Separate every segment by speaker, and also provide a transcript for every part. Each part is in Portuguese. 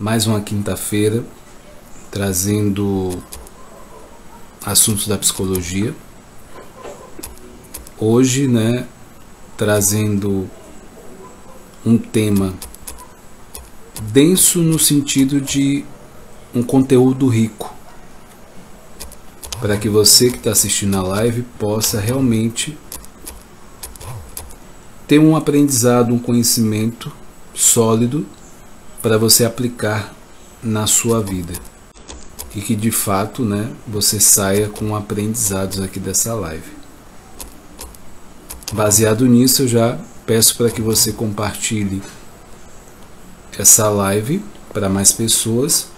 Speaker 1: mais uma quinta-feira, trazendo assuntos da psicologia. Hoje, trazendo um tema denso no sentido de um conteúdo rico, para que você que está assistindo a live possa realmente ter um aprendizado, um conhecimento sólido para você aplicar na sua vida e que de fato, você saia com aprendizados aqui dessa live. Baseado nisso, eu já peço para que você compartilhe essa live para mais pessoas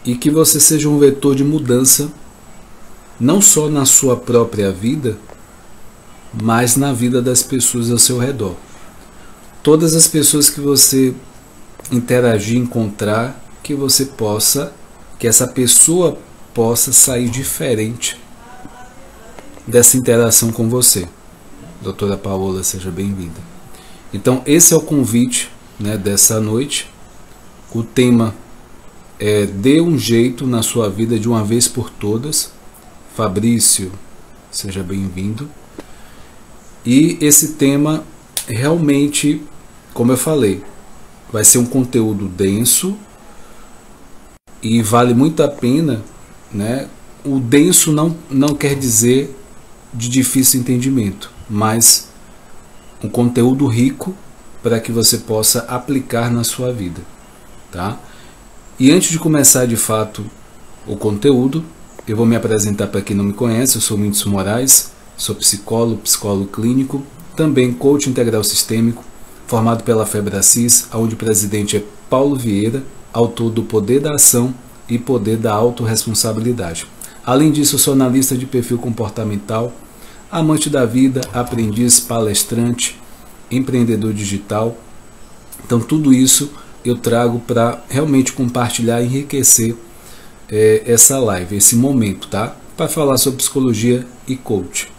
Speaker 1: e que você seja um vetor de mudança não só na sua própria vida, mas na vida das pessoas ao seu redor. Todas as pessoas que você interagir, encontrar, que essa pessoa possa sair diferente dessa interação com você. Doutora Paola, seja bem-vinda. Então, esse é o convite dessa noite. O tema é Dê um jeito na sua vida de uma vez por todas. Fabrício, seja bem-vindo. E esse tema realmente, como eu falei, vai ser um conteúdo denso e vale muito a pena, O denso não quer dizer de difícil entendimento, mas um conteúdo rico para que você possa aplicar na sua vida, tá? E antes de começar de fato o conteúdo, eu vou me apresentar para quem não me conhece. Eu sou Whindersson Moraes, sou psicólogo clínico, também coach integral sistêmico, formado pela Febracis, onde o presidente é Paulo Vieira, autor do Poder da Ação e Poder da Autorresponsabilidade. Além disso, eu sou analista de perfil comportamental, amante da vida, aprendiz, palestrante, empreendedor digital. Então tudo isso eu trago para realmente compartilhar e enriquecer essa live, esse momento, tá? Para falar sobre psicologia e coach.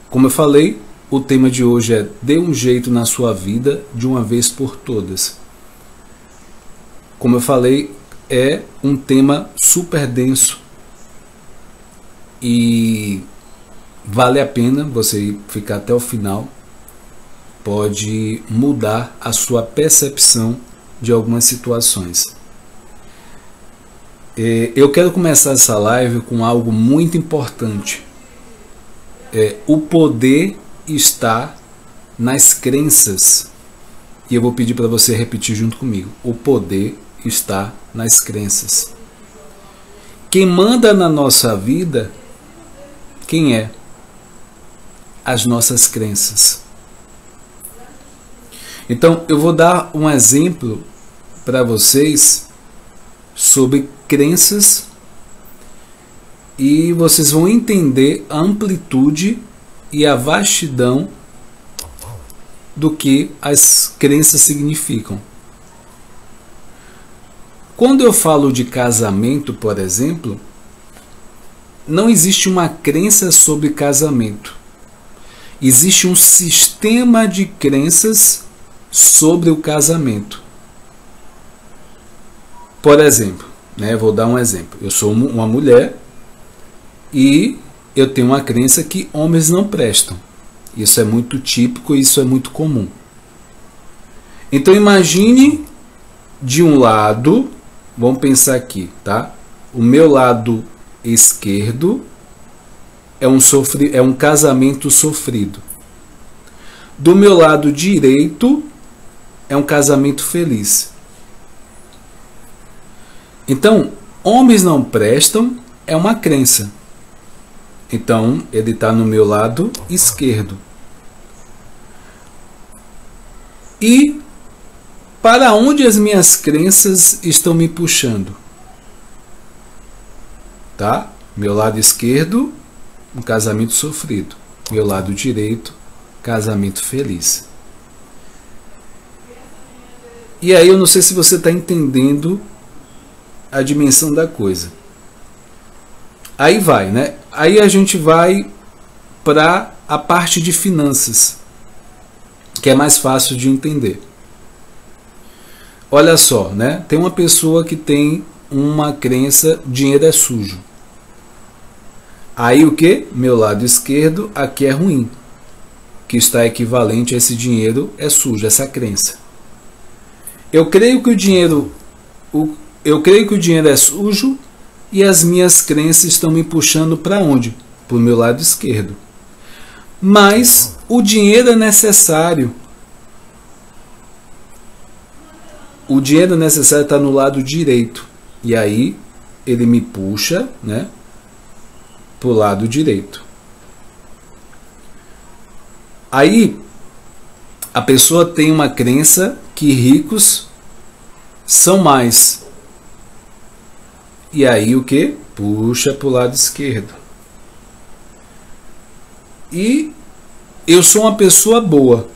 Speaker 1: Como eu falei, o tema de hoje é Dê um jeito na sua vida de uma vez por todas. Como eu falei, é um tema super denso e vale a pena você ficar até o final. Pode mudar a sua percepção de algumas situações. Eu quero começar essa live com algo muito importante. O poder está nas crenças. E eu vou pedir para você repetir junto comigo. O poder está nas crenças. Quem manda na nossa vida, quem é? As nossas crenças. Então, eu vou dar um exemplo para vocês sobre crenças e vocês vão entender a amplitude e a vastidão do que as crenças significam. Quando eu falo de casamento, por exemplo, não existe uma crença sobre casamento. Existe um sistema de crenças sobre o casamento. Por exemplo, vou dar um exemplo. Eu sou uma mulher e eu tenho uma crença que homens não prestam. Isso é muito típico, isso é muito comum. Então imagine de um lado, vamos pensar aqui, tá? O meu lado esquerdo é um casamento sofrido. Do meu lado direito é um casamento feliz. Então, homens não prestam é uma crença. Então, ele está no meu lado esquerdo. E para onde as minhas crenças estão me puxando? Tá? Meu lado esquerdo, um casamento sofrido. Meu lado direito, casamento feliz. E aí eu não sei se você está entendendo a dimensão da coisa. Aí vai, Aí a gente vai para a parte de finanças. que é mais fácil de entender. Olha só, né? Tem uma pessoa que tem uma crença: dinheiro é sujo. Aí o que? Meu lado esquerdo aqui é ruim, que está equivalente a esse dinheiro é sujo, essa crença. Eu creio que o dinheiro é sujo e as minhas crenças estão me puxando para onde? Para o meu lado esquerdo. Mas o dinheiro é necessário. O dinheiro necessário está no lado direito. E aí ele me puxa, né, para o lado direito. Aí a pessoa tem uma crença que ricos são mais. E aí o que? Puxa para o lado esquerdo. E eu sou uma pessoa boa.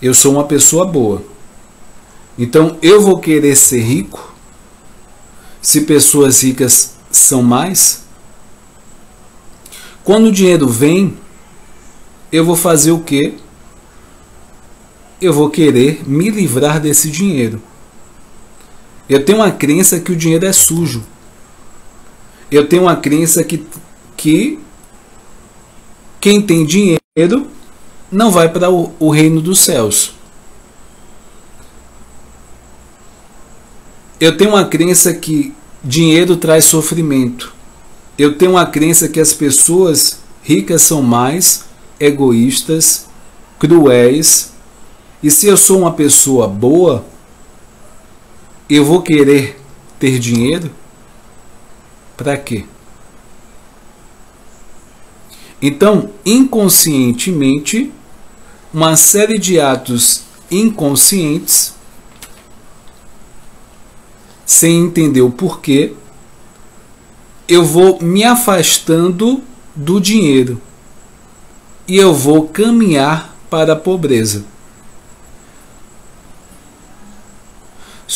Speaker 1: Eu sou uma pessoa boa. Então eu vou querer ser rico se pessoas ricas são mais? Quando o dinheiro vem, eu vou fazer o quê? Eu vou querer me livrar desse dinheiro. Eu tenho uma crença que o dinheiro é sujo. Eu tenho uma crença que quem tem dinheiro não vai para o reino dos céus. Eu tenho uma crença que dinheiro traz sofrimento. Eu tenho uma crença que as pessoas ricas são mais egoístas, cruéis. E se eu sou uma pessoa boa, eu vou querer ter dinheiro? Para quê? Então, inconscientemente, uma série de atos inconscientes, sem entender o porquê, eu vou me afastando do dinheiro e eu vou caminhar para a pobreza.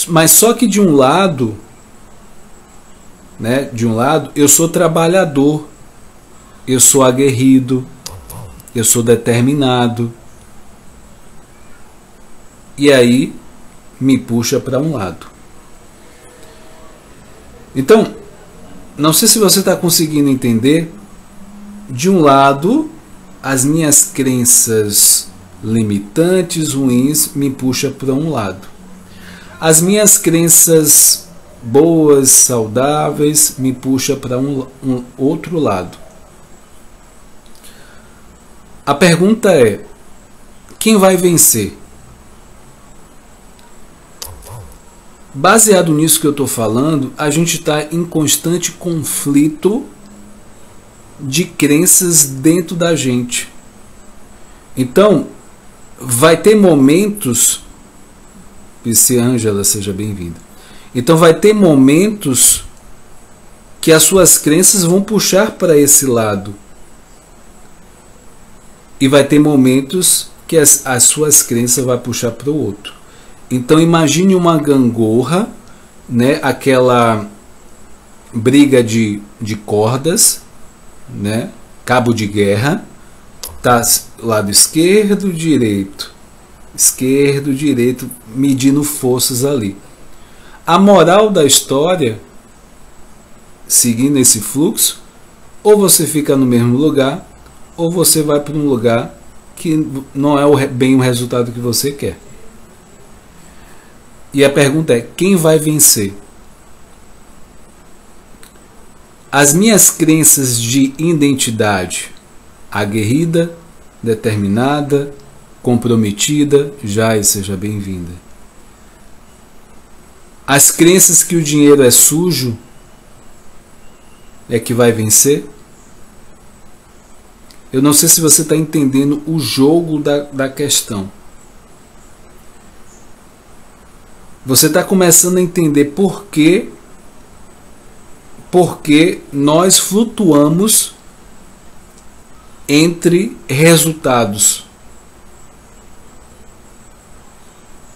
Speaker 1: Mas só que de um lado, né, eu sou trabalhador, eu sou aguerrido, eu sou determinado. E aí me puxa para um lado. Então, não sei se você está conseguindo entender. De um lado, as minhas crenças limitantes, ruins, me puxam para um lado. As minhas crenças boas, saudáveis, me puxam para um outro lado. A pergunta é: quem vai vencer? Baseado nisso que eu estou falando, a gente está em constante conflito de crenças dentro da gente. Então, vai ter momentos... PC Ângela, seja bem-vinda. Então, vai ter momentos que as suas crenças vão puxar para esse lado. E vai ter momentos que as suas crenças vão puxar para o outro. Então imagine uma gangorra, né, aquela briga de cordas, né, cabo de guerra, tá lado esquerdo, direito, medindo forças ali. A moral da história, seguindo esse fluxo, ou você fica no mesmo lugar, ou você vai para um lugar que não é bem o resultado que você quer. E a pergunta é: quem vai vencer? As minhas crenças de identidade, aguerrida, determinada, comprometida, Jai, seja bem-vinda. As crenças que o dinheiro é sujo, é que vai vencer? Eu não sei se você está entendendo o jogo da questão. Você está começando a entender por que nós flutuamos entre resultados.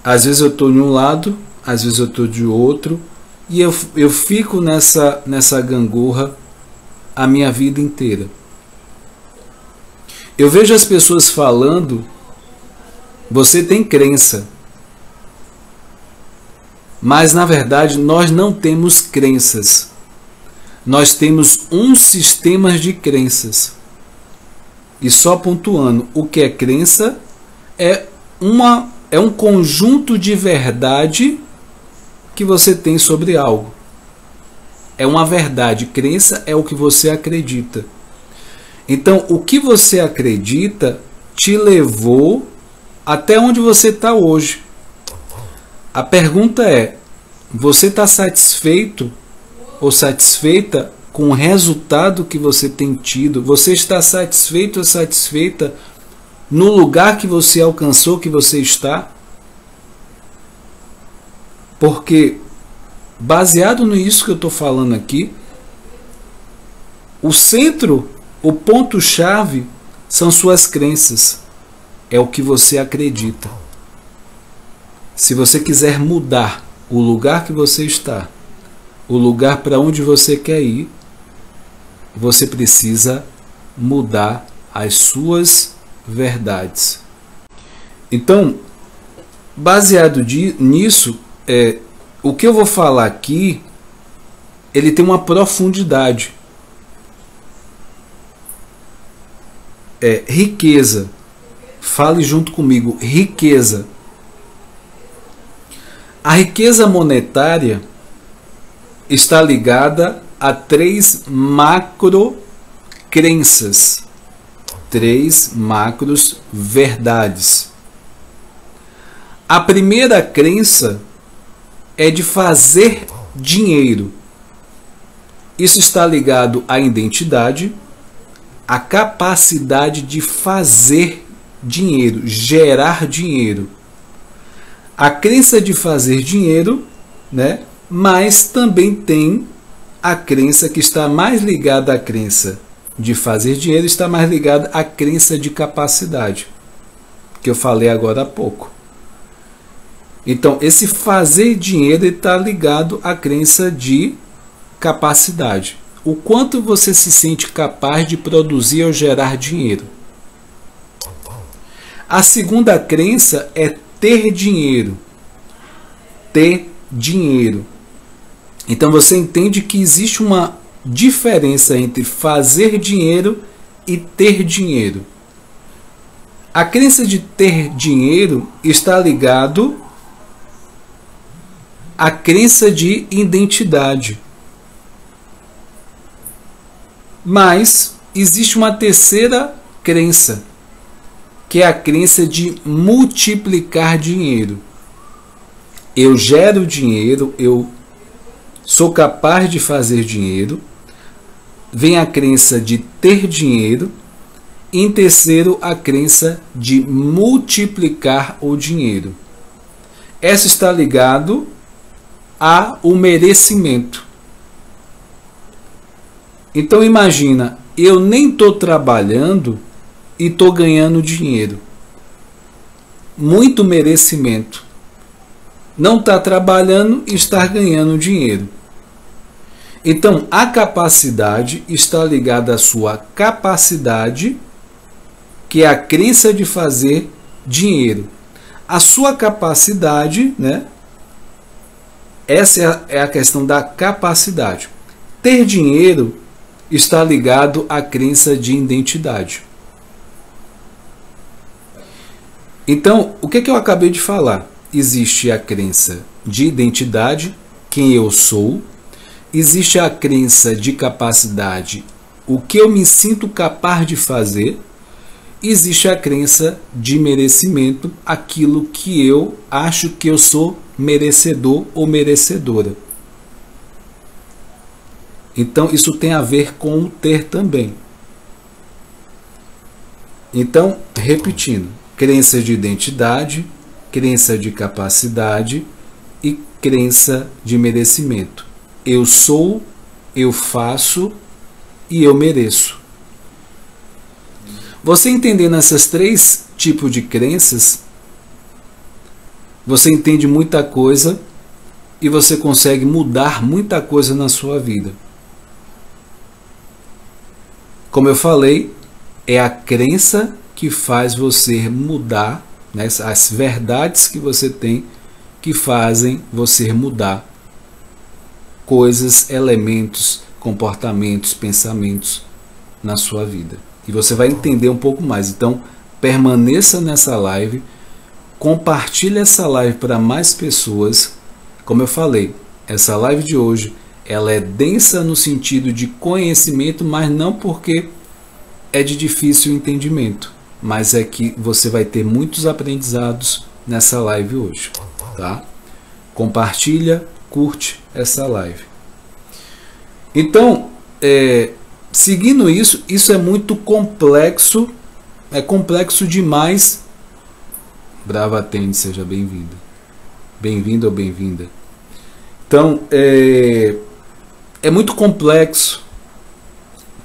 Speaker 1: Às vezes eu estou de um lado, às vezes eu estou de outro, e eu fico nessa gangorra a minha vida inteira. Eu vejo as pessoas falando, você tem crença. Mas na verdade nós não temos crenças. Nós temos um sistema de crenças. E só pontuando, o que é crença é um conjunto de verdade que você tem sobre algo. É uma verdade. Crença é o que você acredita. Então, o que você acredita te levou até onde você está hoje. A pergunta é, você está satisfeito ou satisfeita com o resultado que você tem tido? Você está satisfeito ou satisfeita no lugar que você alcançou, que você está? Porque, baseado nisso que eu estou falando aqui, o centro, o ponto-chave são suas crenças. É o que você acredita. Se você quiser mudar o lugar que você está, o lugar para onde você quer ir, você precisa mudar as suas verdades. Então, baseado nisso, o que eu vou falar aqui, ele tem uma profundidade. Riqueza. Fale junto comigo, riqueza. A riqueza monetária está ligada a 3 macro crenças, 3 macros verdades. A primeira crença é de fazer dinheiro. Isso está ligado à identidade, à capacidade de fazer dinheiro, gerar dinheiro. A crença de fazer dinheiro, né? Mas também tem a crença que está mais ligada à crença de fazer dinheiro, está mais ligada à crença de capacidade, que eu falei agora há pouco. Então, esse fazer dinheiro está ligado à crença de capacidade. O quanto você se sente capaz de produzir ou gerar dinheiro. A segunda crença é ter dinheiro. Ter dinheiro. Então você entende que existe uma diferença entre fazer dinheiro e ter dinheiro. A crença de ter dinheiro está ligado à crença de identidade. Mas existe uma terceira crença, que é a crença de multiplicar dinheiro. Eu gero dinheiro, eu sou capaz de fazer dinheiro. Vem a crença de ter dinheiro. E em terceiro, a crença de multiplicar o dinheiro. Essa está ligado ao merecimento. Então imagina, eu nem estou trabalhando e estou ganhando dinheiro. Muito merecimento. Não está trabalhando e está ganhando dinheiro. Então, a capacidade está ligada à sua capacidade, que é a crença de fazer dinheiro. A sua capacidade, né? Essa é a questão da capacidade. Ter dinheiro está ligado à crença de identidade. Então, o que eu acabei de falar? Existe a crença de identidade, quem eu sou. Existe a crença de capacidade, o que eu me sinto capaz de fazer. Existe a crença de merecimento, aquilo que eu acho que eu sou merecedor ou merecedora. Então, isso tem a ver com o ter também. Então, repetindo, crença de identidade, crença de capacidade e crença de merecimento. Eu sou, eu faço e eu mereço. Você entendendo esses 3 tipos de crenças, você entende muita coisa e você consegue mudar muita coisa na sua vida. Como eu falei, É a crença que faz você mudar, né? As verdades que você tem que fazem você mudar coisas, elementos, comportamentos, pensamentos na sua vida. E você vai entender um pouco mais. Então, permaneça nessa live, compartilhe essa live para mais pessoas. Como eu falei, essa live de hoje, ela é densa no sentido de conhecimento, mas não porque é de difícil entendimento, mas é que você vai ter muitos aprendizados nessa live hoje, tá? Compartilha, curte essa live. Então, seguindo isso é muito complexo, é complexo demais. Brava Tênis, seja bem-vinda. Bem-vindo ou bem-vinda. Então, é muito complexo,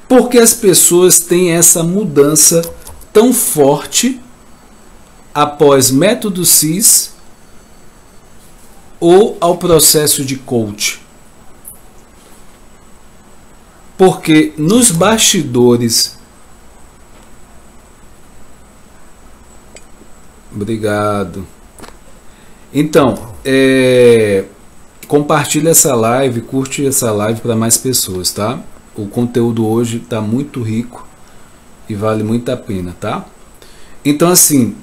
Speaker 1: porque as pessoas têm essa mudança tão forte após método CIS ou ao processo de coach. Porque nos bastidores... Obrigado. Então, compartilha essa live, curte essa live para mais pessoas, tá? O conteúdo hoje está muito rico e vale muito a pena, tá? Então, assim,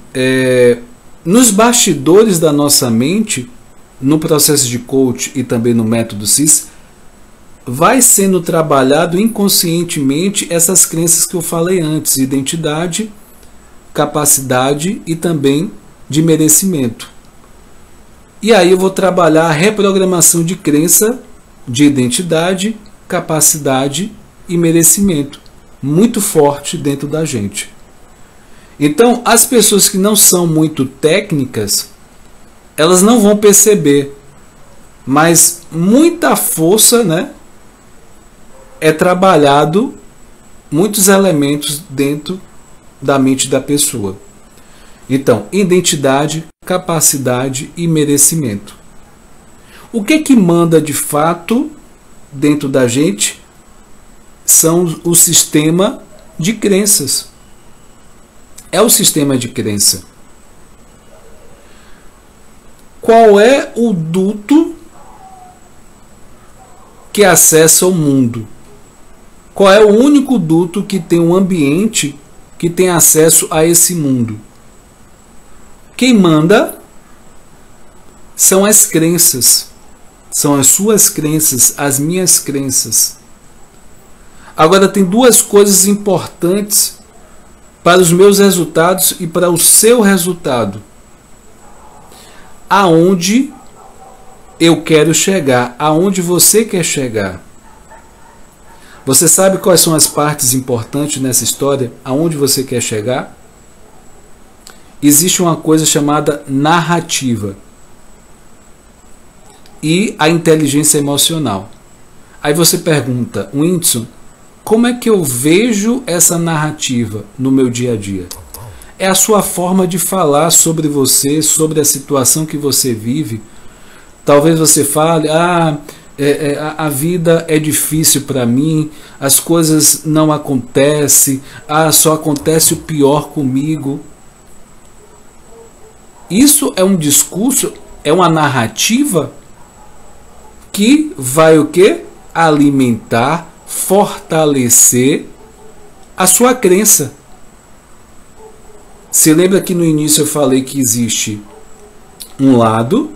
Speaker 1: nos bastidores da nossa mente, no processo de coach e também no método CIS, vai sendo trabalhado inconscientemente essas crenças que eu falei antes: identidade, capacidade e também de merecimento. E aí eu vou trabalhar a reprogramação de crença, de identidade, capacidade e merecimento, muito forte dentro da gente. Então, as pessoas que não são muito técnicas, elas não vão perceber, mas muita força, né, é trabalhado, muitos elementos dentro da mente da pessoa. Então, identidade, capacidade e merecimento. O que manda de fato dentro da gente são o sistema de crenças. É o sistema de crença. Qual é o duto que acessa o mundo? Qual é o único duto que tem um ambiente que tem acesso a esse mundo? Quem manda são as crenças. São as suas crenças, as minhas crenças. Agora, tem duas coisas importantes para os meus resultados e para o seu resultado. Aonde eu quero chegar, aonde você quer chegar. Você sabe quais são as partes importantes nessa história? Aonde você quer chegar? Existe uma coisa chamada narrativa e a inteligência emocional. Aí você pergunta: Whindersson, como é que eu vejo essa narrativa no meu dia a dia? É a sua forma de falar sobre você, sobre a situação que você vive. Talvez você fale: a vida é difícil para mim, as coisas não acontecem, só acontece o pior comigo. Isso é um discurso, é uma narrativa que vai o quê? Alimentar, fortalecer a sua crença. Se lembra que no início eu falei que existe um lado,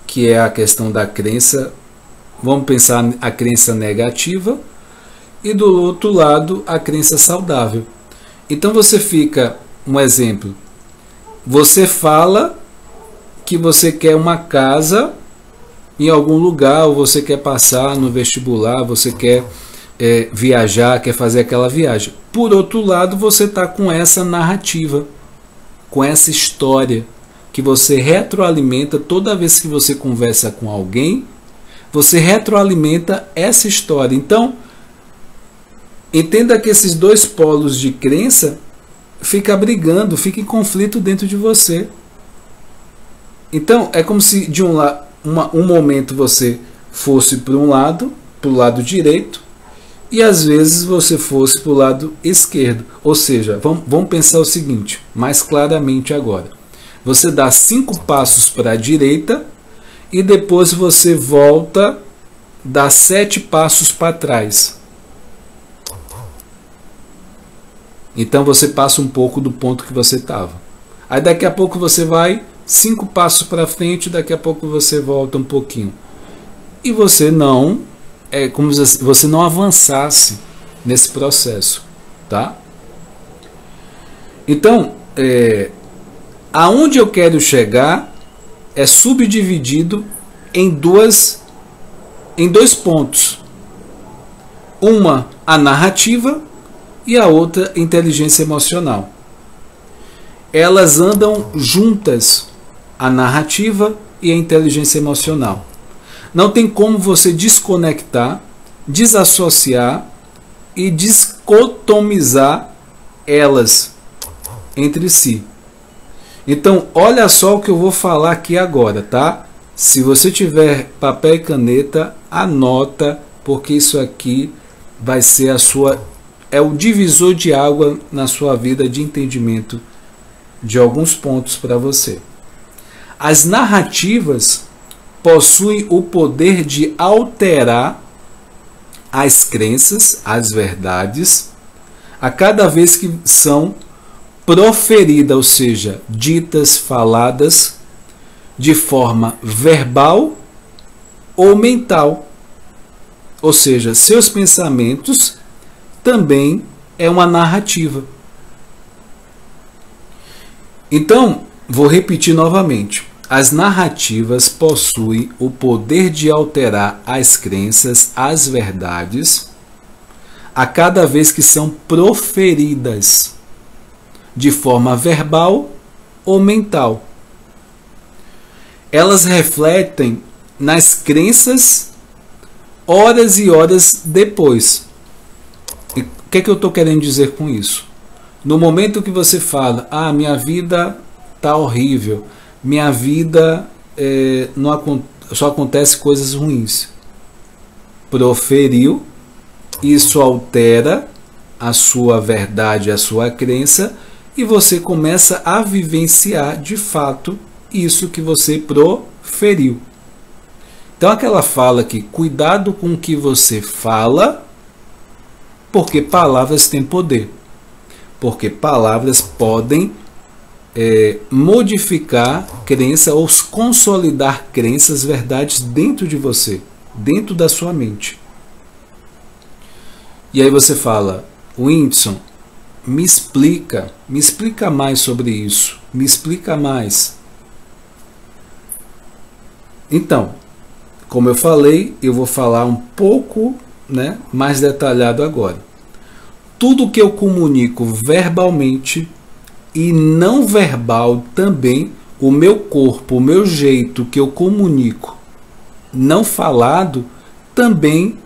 Speaker 1: que é a questão da crença, vamos pensar a crença negativa, e do outro lado a crença saudável. Então você fica, um exemplo, você fala que você quer uma casa em algum lugar, ou você quer passar no vestibular, você quer viajar, quer fazer aquela viagem. Por outro lado, você está com essa narrativa, com essa história, que você retroalimenta toda vez que você conversa com alguém, você retroalimenta essa história. Então, entenda que esses dois polos de crença ficam brigando, ficam em conflito dentro de você. Então, é como se de um momento você fosse para um lado, para o lado direito, e às vezes você fosse para o lado esquerdo. Ou seja, vamos pensar o seguinte, mais claramente agora. Você dá 5 passos para a direita e depois você volta, dá 7 passos para trás. Então você passa um pouco do ponto que você estava. Aí daqui a pouco você vai 5 passos para frente, daqui a pouco você volta um pouquinho. E você não, é como se você não avançasse nesse processo, tá? Então, aonde eu quero chegar é subdividido em dois pontos. Uma, a narrativa, e a outra, inteligência emocional. Elas andam juntas, a narrativa e a inteligência emocional. Não tem como você desconectar, desassociar e dicotomizar elas entre si. Então, olha só o que eu vou falar aqui agora, tá? Se você tiver papel e caneta, anota, porque isso aqui vai ser é o divisor de água na sua vida de entendimento de alguns pontos para você. As narrativas possuem o poder de alterar as crenças, as verdades, a cada vez que são proferidas, ou seja, ditas, faladas, de forma verbal ou mental. Ou seja, seus pensamentos também é uma narrativa. Então, vou repetir novamente. As narrativas possuem o poder de alterar as crenças, as verdades, a cada vez que são proferidas, de forma verbal ou mental. Elas refletem nas crenças horas e horas depois. E o que é que eu estou querendo dizer com isso? No momento que você fala, minha vida está horrível, minha vida só acontece coisas ruins. Proferiu, isso altera a sua verdade, a sua crença, e você começa a vivenciar de fato isso que você proferiu. Então aquela fala aqui, cuidado com o que você fala, porque palavras têm poder. Porque palavras podem modificar crença ou consolidar crenças, verdades dentro de você, dentro da sua mente. E aí você fala, Whindersson, me explica mais sobre isso, me explica mais. Então, como eu falei, eu vou falar um pouco, mais detalhado agora. Tudo que eu comunico verbalmente e não verbal também, o meu corpo, o meu jeito que eu comunico não falado, também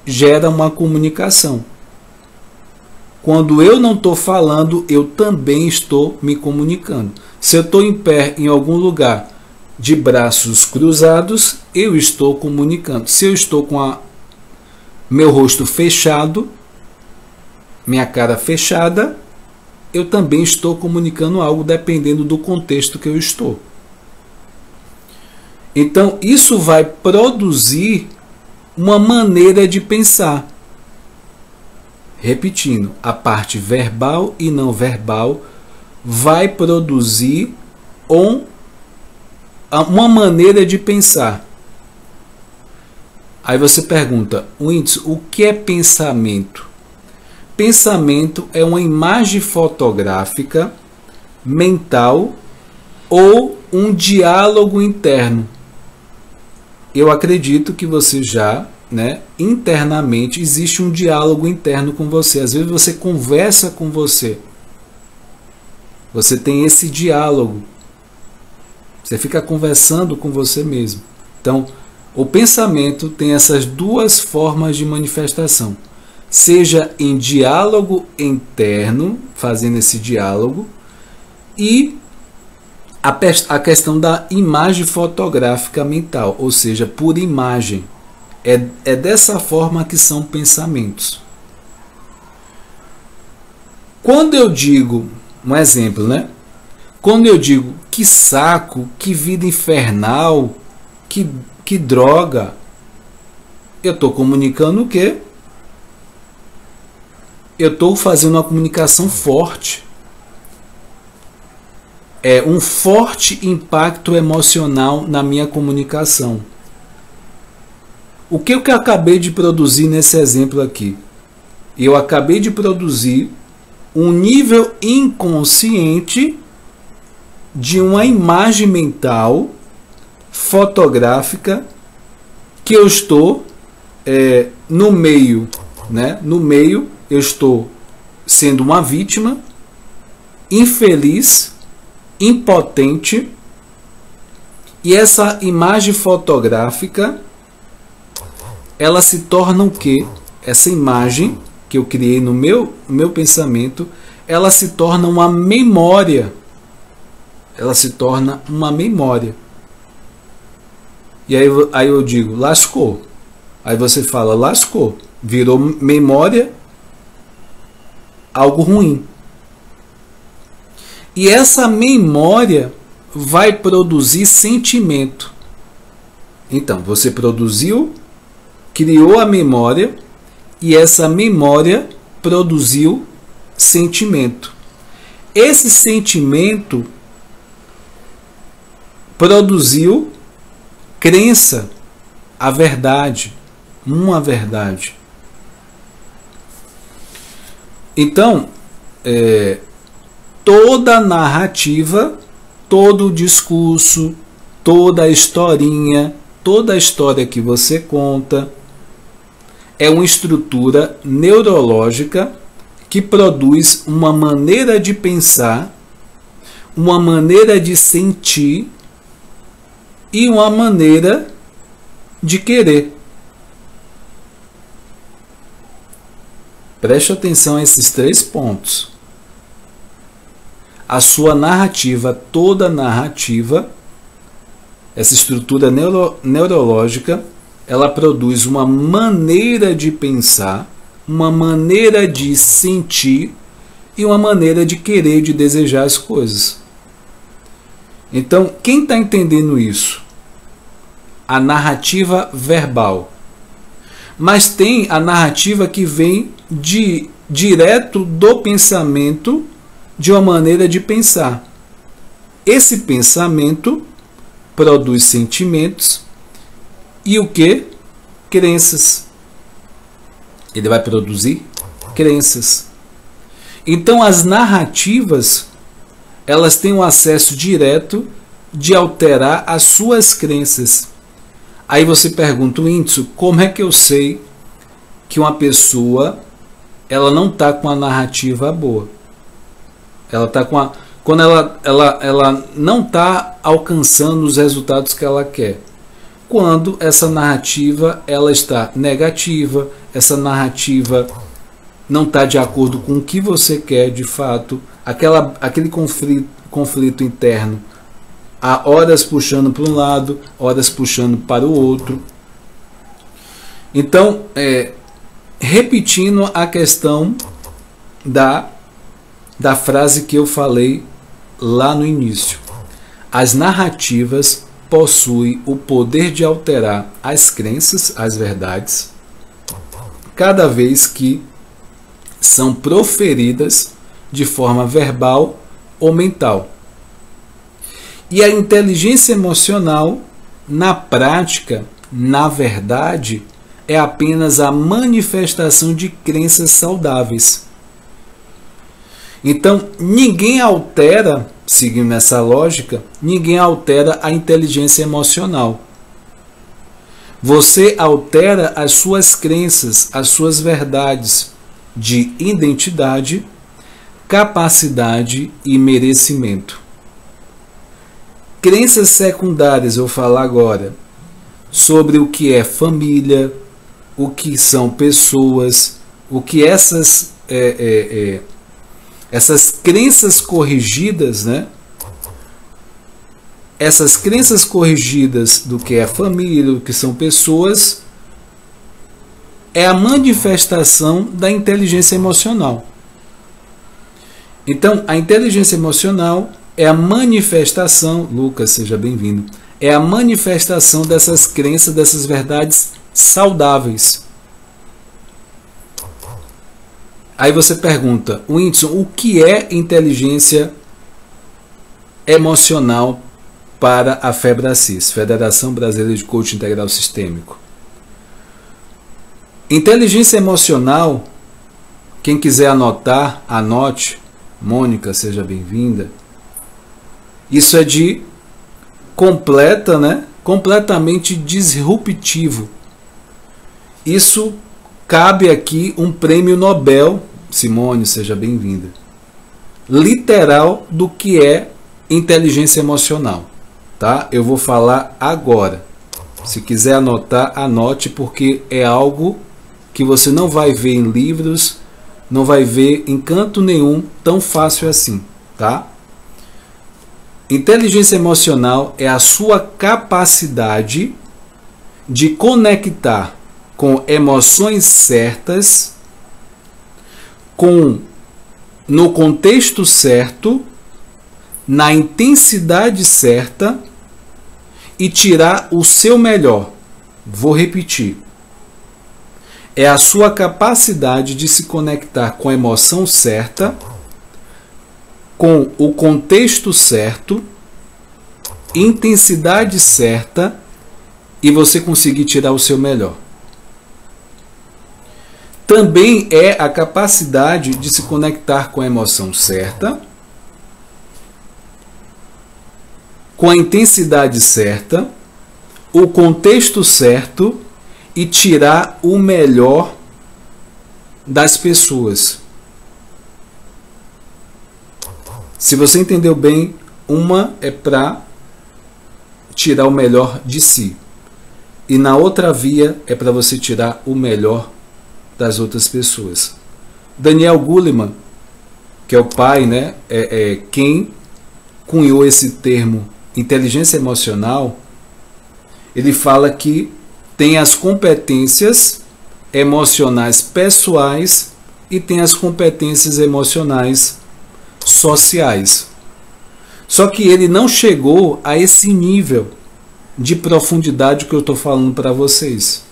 Speaker 1: gera uma comunicação. Quando eu não estou falando, eu também estou me comunicando. Se eu estou em pé em algum lugar de braços cruzados, eu estou comunicando. Se eu estou com meu rosto fechado, minha cara fechada, eu também estou comunicando algo dependendo do contexto que eu estou. Então, isso vai produzir uma maneira de pensar. Repetindo, a parte verbal e não verbal vai produzir uma maneira de pensar. Aí você pergunta, Whindersson, o que é pensamento? Pensamento é uma imagem fotográfica, mental ou um diálogo interno. Eu acredito que você já, internamente, existe um diálogo interno com você. Às vezes você conversa com você. Você tem esse diálogo. Você fica conversando com você mesmo. Então, o pensamento tem essas duas formas de manifestação. Seja em diálogo interno, fazendo esse diálogo, e a questão da imagem fotográfica mental, ou seja, por imagem. É dessa forma que são pensamentos. Quando eu digo, um exemplo, né? Quando eu digo que saco, que vida infernal, que droga, eu estou comunicando o quê? Eu estou fazendo uma comunicação forte. É um forte impacto emocional na minha comunicação. O que eu acabei de produzir nesse exemplo aqui? Eu acabei de produzir um nível inconsciente de uma imagem mental fotográfica que eu estou no meio, né? No meio eu estou sendo uma vítima, infeliz, impotente, e essa imagem fotográfica ela se torna o quê? Essa imagem que eu criei no meu pensamento, ela se torna uma memória. Ela se torna uma memória. E aí eu digo, lascou. Aí você fala, lascou. Virou memória, algo ruim. E essa memória vai produzir sentimento. Então, você produziu, criou a memória, e essa memória produziu sentimento. Esse sentimento produziu crença, a verdade, uma verdade. Então, toda narrativa, todo discurso, toda historinha, toda a história que você conta é uma estrutura neurológica que produz uma maneira de pensar, uma maneira de sentir e uma maneira de querer. Preste atenção a esses 3 pontos. A sua narrativa, toda narrativa, essa estrutura neurológica, ela produz uma maneira de pensar, uma maneira de sentir e uma maneira de querer, de desejar as coisas. Então, quem está entendendo isso? A narrativa verbal. Mas tem a narrativa que vem direto do pensamento, de uma maneira de pensar. Esse pensamento produz sentimentos e o que? Crenças. Ele vai produzir crenças. Então as narrativas, elas têm um acesso direto de alterar as suas crenças. Aí você pergunta, Whindersson, como é que eu sei que uma pessoa ela não está com a narrativa boa? Ela está com quando ela não está alcançando os resultados que ela quer. Quando essa narrativa ela está negativa, essa narrativa não está de acordo com o que você quer de fato, aquele conflito interno, há horas puxando para um lado, horas puxando para o outro. Então, repetindo a questão da frase que eu falei lá no início. As narrativas possuem o poder de alterar as crenças, as verdades, cada vez que são proferidas de forma verbal ou mental. E a inteligência emocional, na prática, na verdade, é apenas a manifestação de crenças saudáveis. Então, ninguém altera, seguindo essa lógica, ninguém altera a inteligência emocional. Você altera as suas crenças, as suas verdades de identidade, capacidade e merecimento. Crenças secundárias, eu vou falar agora sobre o que é família, o que são pessoas, o que essas crenças corrigidas, né? Essas crenças corrigidas do que é família, do que são pessoas, é a manifestação da inteligência emocional. Então, a inteligência emocional é a manifestação, Lucas, seja bem-vindo, é a manifestação dessas crenças, dessas verdades saudáveis. Aí você pergunta, Whindersson, o que é inteligência emocional para a FEBRACIS, Federação Brasileira de Coaching Integral Sistêmico? Inteligência emocional, quem quiser anotar, anote. Mônica, seja bem-vinda. Isso é de completamente disruptivo. Isso cabe aqui um prêmio Nobel, Simone, seja bem-vinda, literal do que é inteligência emocional, tá? Eu vou falar agora. Se quiser anotar, anote, porque é algo que você não vai ver em livros, não vai ver em canto nenhum tão fácil assim, tá? Inteligência emocional é a sua capacidade de conectar com emoções certas, no contexto certo, na intensidade certa e tirar o seu melhor. Vou repetir. É a sua capacidade de se conectar com a emoção certa, com o contexto certo, intensidade certa e você conseguir tirar o seu melhor. Também é a capacidade de se conectar com a emoção certa, com a intensidade certa, o contexto certo e tirar o melhor das pessoas. Se você entendeu bem, uma é para tirar o melhor de si. E na outra via é para você tirar o melhor das outras pessoas. Daniel Goleman, que é o pai, né, quem cunhou esse termo inteligência emocional, ele fala que tem as competências emocionais pessoais e tem as competências emocionais sociais. Só que ele não chegou a esse nível de profundidade que eu estou falando para vocês.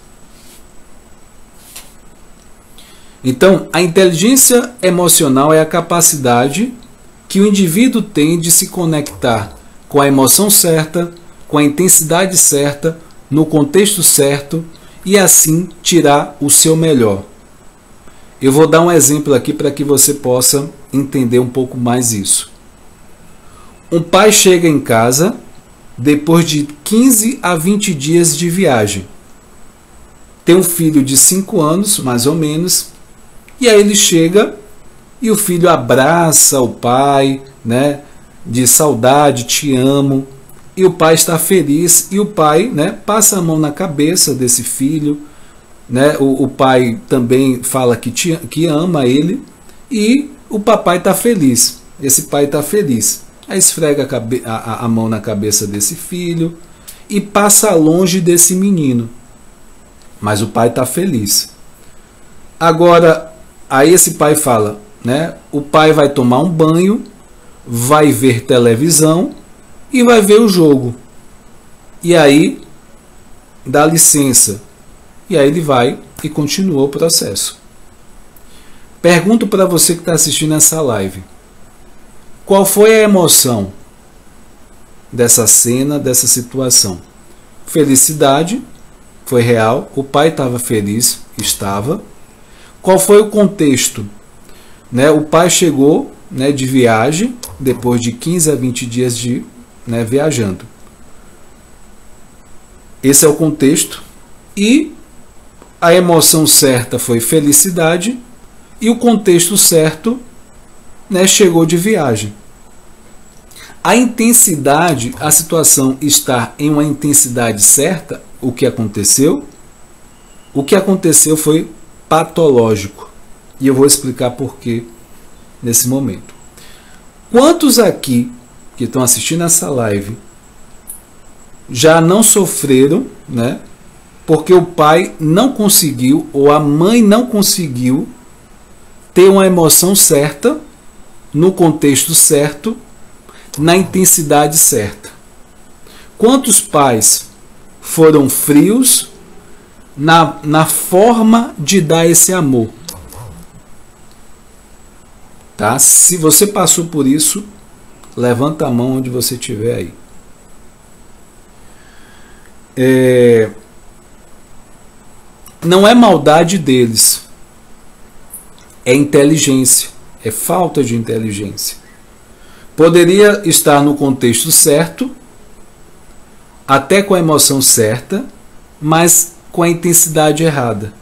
Speaker 1: Então, a inteligência emocional é a capacidade que o indivíduo tem de se conectar com a emoção certa, com a intensidade certa, no contexto certo e assim tirar o seu melhor. Eu vou dar um exemplo aqui para que você possa entender um pouco mais isso. Um pai chega em casa depois de 15 a 20 dias de viagem. Tem um filho de 5 anos, mais ou menos, e aí ele chega e o filho abraça o pai, né, de saudade, te amo. E o pai está feliz e o pai, né, passa a mão na cabeça desse filho, né, o pai também fala que ama ele e o papai está feliz, esse pai está feliz. Aí esfrega a mão na cabeça desse filho e passa longe desse menino, mas o pai está feliz. Agora, aí esse pai fala, né, o pai vai tomar um banho, vai ver televisão e vai ver o jogo. E aí, dá licença. E aí ele vai e continua o processo. Pergunto para você que está assistindo essa live. Qual foi a emoção dessa cena, dessa situação? Felicidade, foi real. O pai estava feliz, estava. Qual foi o contexto? Né, o pai chegou, né, de viagem, depois de 15 a 20 dias de viajando. Esse é o contexto. E a emoção certa foi felicidade e o contexto certo, né, chegou de viagem. A intensidade, a situação estar em uma intensidade certa, o que aconteceu? O que aconteceu foi patológico. E eu vou explicar por quê nesse momento. Quantos aqui que estão assistindo essa live já não sofreram, né, porque o pai não conseguiu, ou a mãe não conseguiu, ter uma emoção certa, no contexto certo, na intensidade certa. Quantos pais foram frios na forma de dar esse amor? Tá? Se você passou por isso, levanta a mão onde você estiver aí. Não é maldade deles, é inteligência, é falta de inteligência. Poderia estar no contexto certo, até com a emoção certa, mas com a intensidade errada.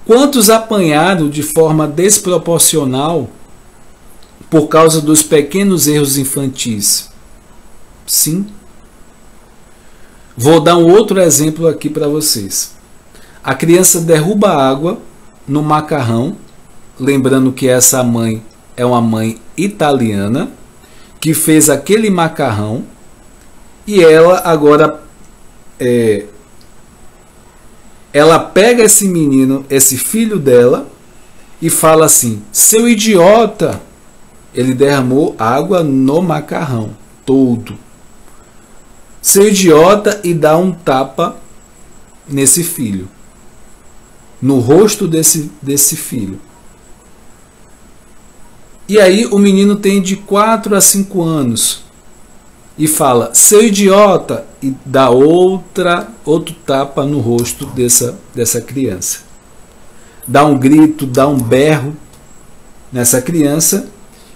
Speaker 1: Quantos apanharam de forma desproporcional por causa dos pequenos erros infantis? Sim. Vou dar um outro exemplo aqui para vocês. A criança derruba água no macarrão, lembrando que essa mãe é uma mãe italiana que fez aquele macarrão, e ela agora ela pega esse menino, esse filho dela, e fala assim: seu idiota, ele derramou água no macarrão todo. Seu idiota, e dá um tapa nesse filho, no rosto desse filho. E aí o menino tem de 4 a 5 anos e fala: seu idiota, e dá outro tapa no rosto dessa criança. Dá um grito, dá um berro nessa criança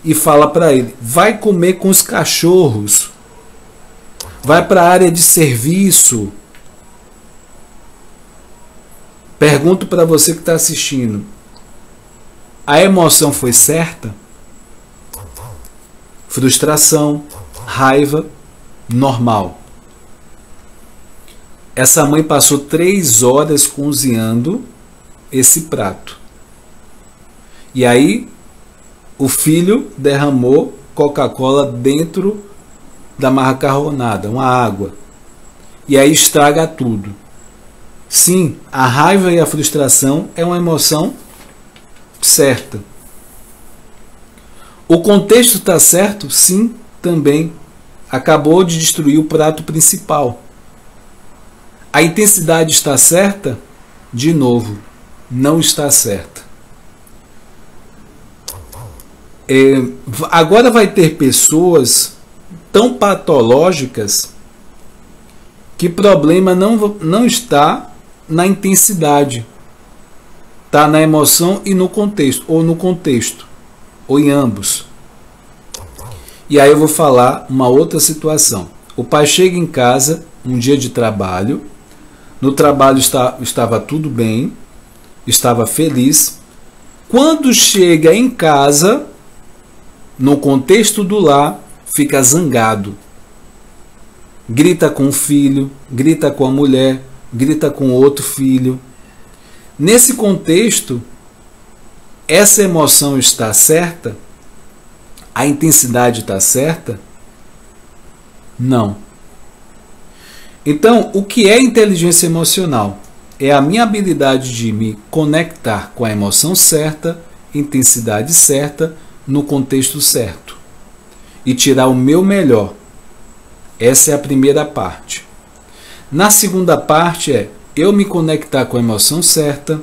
Speaker 1: e fala para ele: vai comer com os cachorros, vai para a área de serviço. Pergunto para você que está assistindo: a emoção foi certa? Frustração, raiva, normal. Essa mãe passou 3 horas cozinhando esse prato. E aí o filho derramou Coca-Cola dentro da macarronada, uma água. E aí estraga tudo. Sim, a raiva e a frustração é uma emoção certa. O contexto está certo? Sim, também. Acabou de destruir o prato principal. A intensidade está certa? De novo, não está certa. Agora vai ter pessoas tão patológicas que o problema não está na intensidade, está na emoção e no contexto, ou em ambos. E aí eu vou falar uma outra situação. O pai chega em casa, um dia de trabalho, no trabalho estava tudo bem, estava feliz. Quando chega em casa, no contexto do lar, fica zangado. Grita com o filho, grita com a mulher, grita com outro filho. Nesse contexto, essa emoção está certa? A intensidade está certa? Não. Então, o que é inteligência emocional? É a minha habilidade de me conectar com a emoção certa, intensidade certa, no contexto certo. E tirar o meu melhor. Essa é a primeira parte. Na segunda parte é eu me conectar com a emoção certa,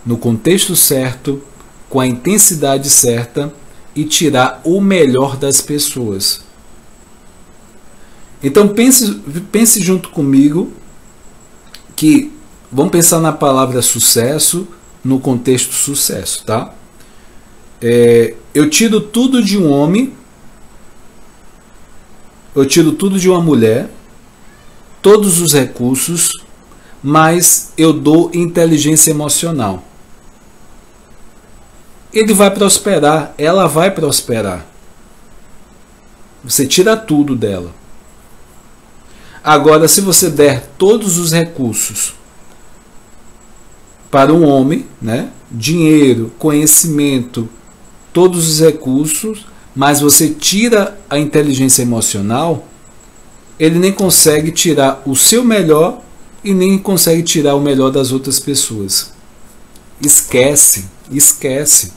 Speaker 1: no contexto certo, com a intensidade certa, e tirar o melhor das pessoas. Então pense junto comigo que vamos pensar na palavra sucesso no contexto sucesso, tá? Eu tiro tudo de um homem, eu tiro tudo de uma mulher, todos os recursos, mas eu dou inteligência emocional. Ele vai prosperar, ela vai prosperar. Você tira tudo dela. Agora, se você der todos os recursos para um homem, né? Dinheiro, conhecimento, todos os recursos, mas você tira a inteligência emocional, ele nem consegue tirar o seu melhor e nem consegue tirar o melhor das outras pessoas. Esquece, esquece.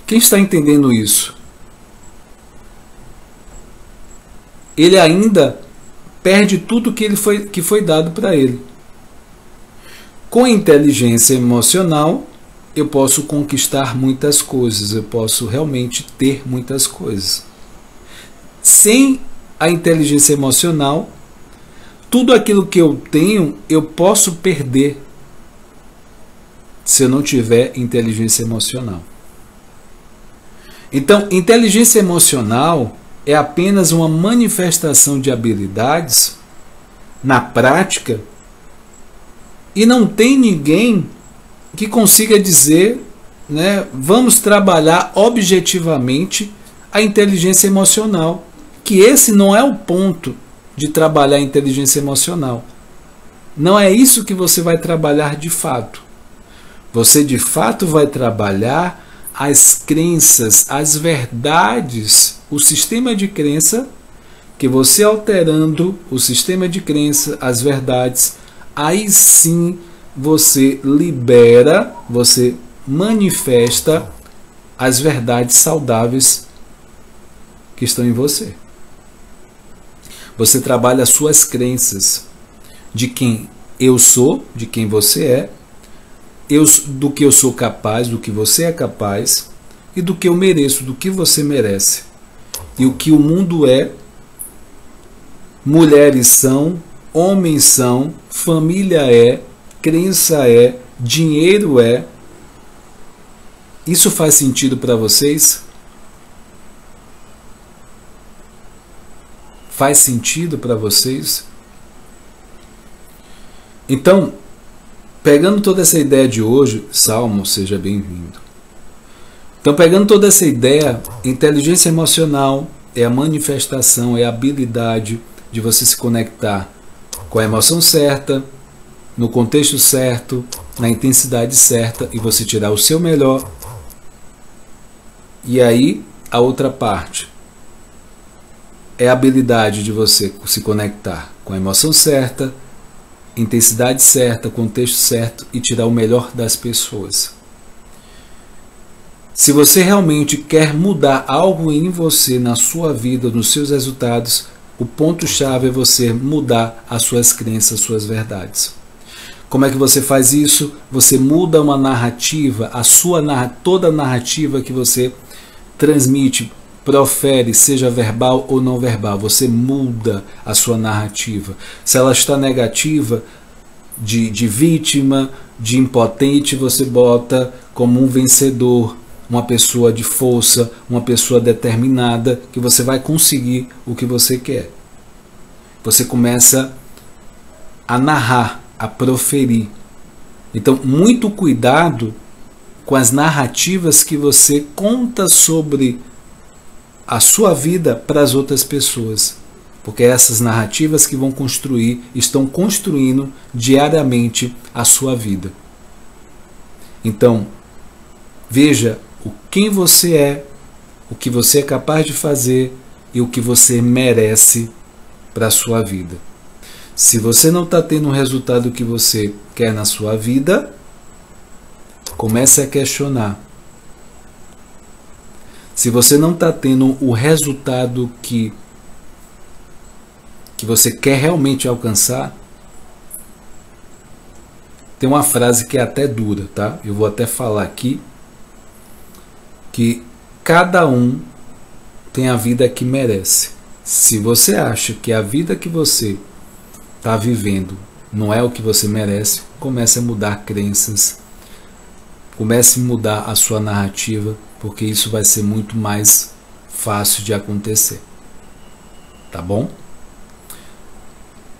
Speaker 1: Quem está entendendo isso? Ele ainda perde tudo que foi dado para ele. Com inteligência emocional, eu posso conquistar muitas coisas, eu posso realmente ter muitas coisas. Sem a inteligência emocional, tudo aquilo que eu tenho, eu posso perder se eu não tiver inteligência emocional. Então, inteligência emocional é apenas uma manifestação de habilidades na prática, e não tem ninguém que consiga dizer, né, vamos trabalhar objetivamente a inteligência emocional, que esse não é o ponto de trabalhar a inteligência emocional. Não é isso que você vai trabalhar de fato. Você de fato vai trabalhar as crenças, as verdades, o sistema de crença, que você alterando o sistema de crença, as verdades, aí sim você libera, você manifesta as verdades saudáveis que estão em você. Você trabalha as suas crenças de quem eu sou, de quem você é, do que eu sou capaz, do que você é capaz, e do que eu mereço, do que você merece. E o que o mundo é, mulheres são, homens são, família é, crença é, dinheiro é. Isso faz sentido para vocês? Faz sentido para vocês? Então, pegando toda essa ideia de hoje, Salmo, seja bem-vindo. Então, pegando toda essa ideia, inteligência emocional é a manifestação, é a habilidade de você se conectar com a emoção certa, no contexto certo, na intensidade certa, e você tirar o seu melhor. E aí, a outra parte é a habilidade de você se conectar com a emoção certa, intensidade certa, contexto certo, e tirar o melhor das pessoas. Se você realmente quer mudar algo em você, na sua vida, nos seus resultados, o ponto-chave é você mudar as suas crenças, as suas verdades. Como é que você faz isso? Você muda uma narrativa, toda a narrativa que você transmite, profere, seja verbal ou não verbal. Você muda a sua narrativa. Se ela está negativa, de vítima, de impotente, você bota como um vencedor, uma pessoa de força, uma pessoa determinada, que você vai conseguir o que você quer. Você começa a narrar, a proferir. Então, muito cuidado com as narrativas que você conta sobre a sua vida para as outras pessoas, porque essas narrativas que vão construir, estão construindo diariamente a sua vida. Então, veja quem você é, o que você é capaz de fazer e o que você merece para a sua vida. Se você não está tendo o resultado que você quer na sua vida, comece a questionar. Se você não está tendo o resultado que você quer realmente alcançar, tem uma frase que é até dura, tá? Eu vou até falar aqui, que cada um tem a vida que merece. Se você acha que a vida que você está vivendo não é o que você merece, comece a mudar crenças, comece a mudar a sua narrativa, porque isso vai ser muito mais fácil de acontecer. Tá bom?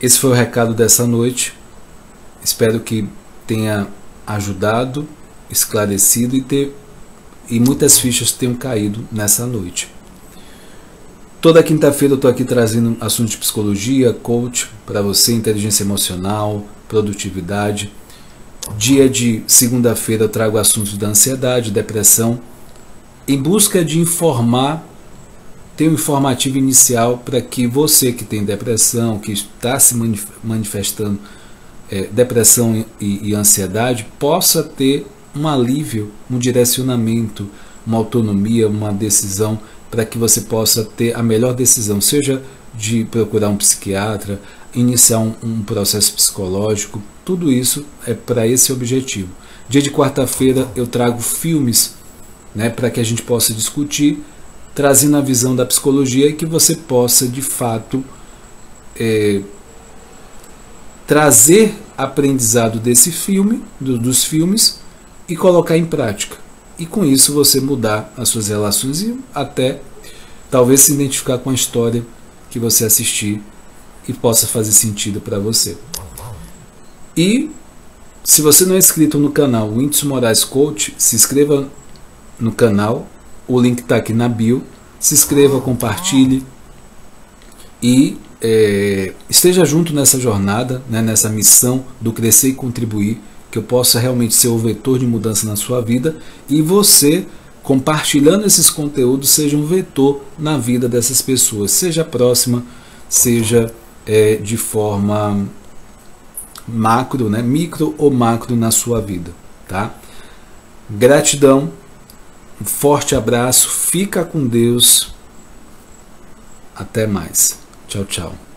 Speaker 1: Esse foi o recado dessa noite. Espero que tenha ajudado, esclarecido e muitas fichas tenham caído nessa noite. Toda quinta-feira eu estou aqui trazendo assuntos de psicologia, coach para você, inteligência emocional, produtividade. Dia de segunda-feira eu trago assuntos da ansiedade, depressão, em busca de informar tem um informativo inicial para que você que tem depressão, que está se manifestando depressão e ansiedade, possa ter um alívio, um direcionamento, uma autonomia, uma decisão, para que você possa ter a melhor decisão, seja de procurar um psiquiatra, iniciar um processo psicológico. Tudo isso é para esse objetivo. Dia de quarta-feira eu trago filmes, né, para que a gente possa discutir, trazendo a visão da psicologia e que você possa de fato trazer aprendizado desse filme, dos filmes, e colocar em prática. E com isso você mudar as suas relações e até talvez se identificar com a história que você assistir e possa fazer sentido para você. E se você não é inscrito no canal Whindeson Moraes Coach, se inscreva no canal, o link está aqui na bio. Se inscreva, compartilhe e esteja junto nessa jornada, né, nessa missão do crescer e contribuir, que eu possa realmente ser o vetor de mudança na sua vida e você, compartilhando esses conteúdos, seja um vetor na vida dessas pessoas, seja próxima, seja de forma macro, né, micro ou macro na sua vida, tá? Gratidão, um forte abraço, fica com Deus, até mais, tchau, tchau.